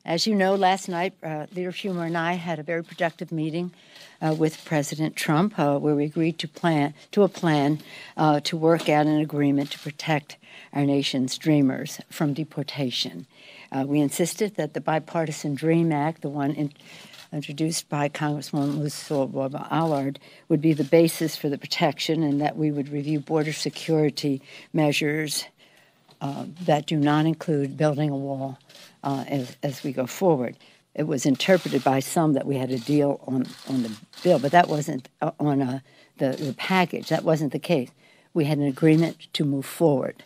As you know, last night, Leader Schumer and I had a very productive meeting with President Trump, where we agreed to a plan to work out an agreement to protect our nation's dreamers from deportation. We insisted that the bipartisan DREAM Act, the one introduced by Congresswoman Lucille Roybal Allard, would be the basis for the protection, and that we would review border security measures that do not include building a wall as we go forward. It was interpreted by some that we had a deal on the bill, but that wasn't on the package. That wasn't the case. We had an agreement to move forward,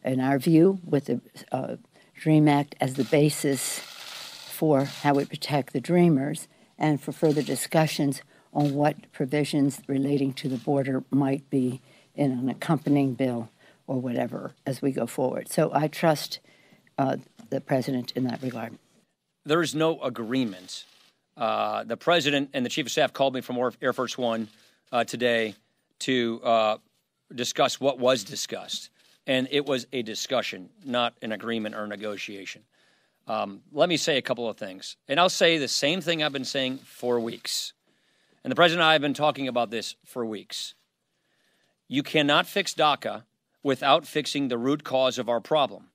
in our view, with the DREAM Act as the basis for how we protect the dreamers, and for further discussions on what provisions relating to the border might be in an accompanying bill or whatever as we go forward. So I trust the president in that regard. There is no agreement. The president and the chief of staff called me from Air Force One today to discuss what was discussed. And it was a discussion, not an agreement or a negotiation. Let me say a couple of things. And I'll say the same thing I've been saying for weeks. And the president and I have been talking about this for weeks. You cannot fix DACA without fixing the root cause of our problem.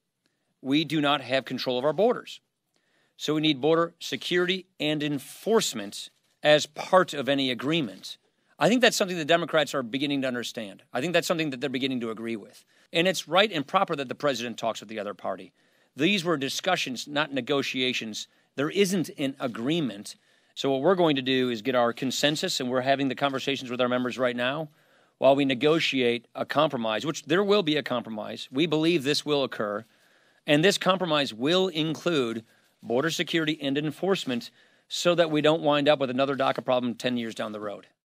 We do not have control of our borders. So we need border security and enforcement as part of any agreement. I think that's something the Democrats are beginning to understand. I think that's something that they're beginning to agree with. And it's right and proper that the president talks with the other party. These were discussions, not negotiations. There isn't an agreement. So what we're going to do is get our consensus, and we're having the conversations with our members right now while we negotiate a compromise, which there will be a compromise. We believe this will occur. And this compromise will include border security and enforcement so that we don't wind up with another DACA problem 10 years down the road.